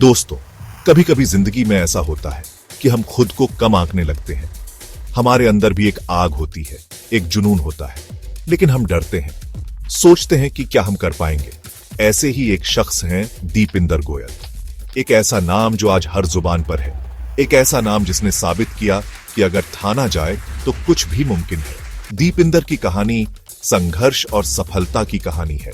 दोस्तों, कभी कभी जिंदगी में ऐसा होता है कि हम खुद को कम आंकने लगते हैं। हमारे अंदर भी एक आग होती है, एक जुनून होता है, लेकिन हम डरते हैं, सोचते हैं कि क्या हम कर पाएंगे। ऐसे ही एक शख्स हैं दीपिंदर गोयल। एक ऐसा नाम जो आज हर जुबान पर है, एक ऐसा नाम जिसने साबित किया कि अगर ठाना जाए तो कुछ भी मुमकिन है। दीपिंदर की कहानी संघर्ष और सफलता की कहानी है।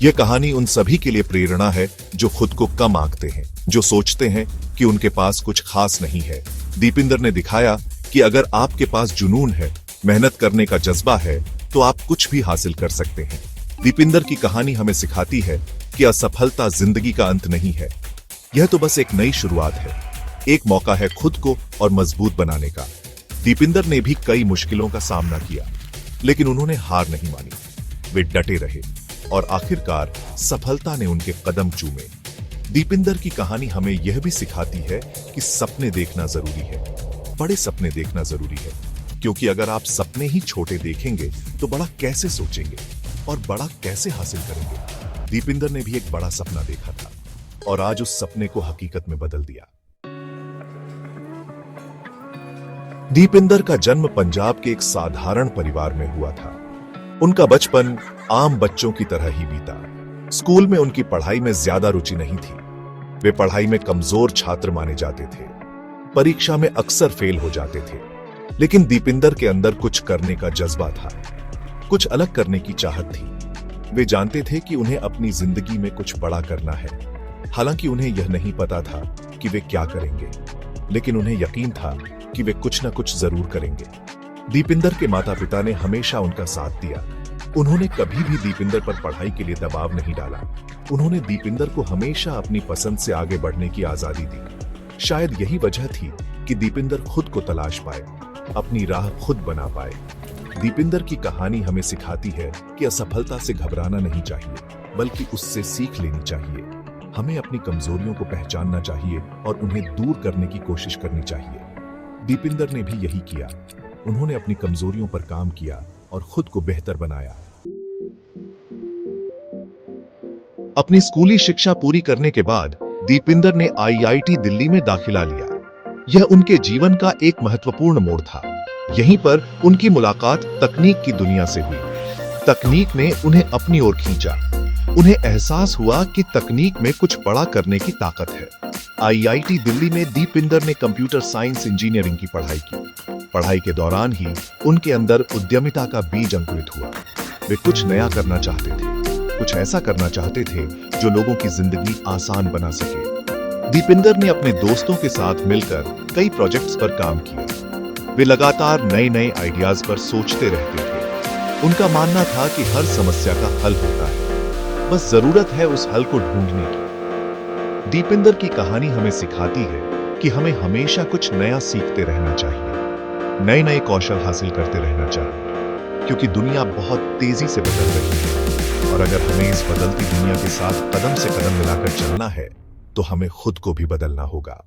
यह कहानी उन सभी के लिए प्रेरणा है जो खुद को कम आंकते हैं, जो सोचते हैं कि उनके पास कुछ खास नहीं है। दीपिंदर ने दिखाया कि अगर आपके पास जुनून है, मेहनत करने का जज्बा है, तो आप कुछ भी हासिल कर सकते हैं। दीपिंदर की कहानी हमें सिखाती है कि असफलता जिंदगी का अंत नहीं है, यह तो बस एक नई शुरुआत है, एक मौका है खुद को और मजबूत बनाने का। दीपिंदर ने भी कई मुश्किलों का सामना किया, लेकिन उन्होंने हार नहीं मानी। वे डटे रहे और आखिरकार सफलता ने उनके कदम चूमे। दीपिंदर की कहानी हमें यह भी सिखाती है कि सपने देखना जरूरी है, बड़े सपने देखना जरूरी है, क्योंकि अगर आप सपने ही छोटे देखेंगे तो बड़ा कैसे सोचेंगे और बड़ा कैसे हासिल करेंगे। दीपिंदर ने भी एक बड़ा सपना देखा था और आज उस सपने को हकीकत में बदल दिया। दीपिंदर का जन्म पंजाब के एक साधारण परिवार में हुआ था। उनका बचपन आम बच्चों की तरह ही बीता। स्कूल में उनकी पढ़ाई में ज्यादा रुचि नहीं थी। वे पढ़ाई में कमजोर छात्र माने जाते थे, परीक्षा में अक्सर फेल हो जाते थे। लेकिन दीपिंदर के अंदर कुछ करने का जज्बा था, कुछ अलग करने की चाहत थी। वे जानते थे कि उन्हें अपनी जिंदगी में कुछ बड़ा करना है। हालांकि उन्हें यह नहीं पता था कि वे क्या करेंगे, लेकिन उन्हें यकीन था कि वे कुछ न कुछ जरूर करेंगे। दीपिंदर के माता पिता ने हमेशा उनका साथ दिया। उन्होंने कभी भी दीपिंदर पर पढ़ाई के लिए दबाव नहीं डाला। उन्होंने दीपिंदर को हमेशा अपनी पसंद से आगे बढ़ने की आजादी दी। शायद यही वजह थी कि दीपिंदर खुद को तलाश पाए, अपनी राह खुद बना पाए। दीपिंदर की कहानी हमें सिखाती है कि असफलता से घबराना नहीं चाहिए, बल्कि उससे सीख लेनी चाहिए। हमें अपनी कमजोरियों को पहचानना चाहिए और उन्हें दूर करने की कोशिश करनी चाहिए। दीपिंदर ने भी यही किया। उन्होंने अपनी कमजोरियों पर काम किया और खुद को बेहतर बनाया। अपनी स्कूली शिक्षा पूरी करने के बाद दीपिंदर ने आईआईटी दिल्ली में दाखिला लिया। यह उनके जीवन का एक महत्वपूर्ण मोड़ था। यहीं पर उनकी मुलाकात तकनीक की दुनिया से हुई। तकनीक ने उन्हें अपनी ओर खींचा। उन्हें एहसास हुआ कि तकनीक में कुछ बड़ा करने की ताकत है। आईआईटी दिल्ली में दीपिंदर ने कंप्यूटर साइंस इंजीनियरिंग की पढ़ाई की। पढ़ाई के दौरान ही उनके अंदर उद्यमिता का बीज अंकुरित हुआ। वे कुछ नया करना चाहते थे, कुछ ऐसा करना चाहते थे जो लोगों की जिंदगी आसान बना सके। दीपिंदर ने अपने दोस्तों के साथ मिलकर कई प्रोजेक्ट्स पर काम किया। वे लगातार नए नए आइडियाज पर सोचते रहते थे। उनका मानना था कि हर समस्या का हल होता है, बस जरूरत है उस हल को ढूंढने की। दीपिंदर की कहानी हमें सिखाती है कि हमें हमेशा कुछ नया सीखते रहना चाहिए, नए नए कौशल हासिल करते रहना चाहिए, क्योंकि दुनिया बहुत तेजी से बदल रही है और अगर हमें इस बदलती दुनिया के साथ कदम से कदम मिलाकर चलना है तो हमें खुद को भी बदलना होगा।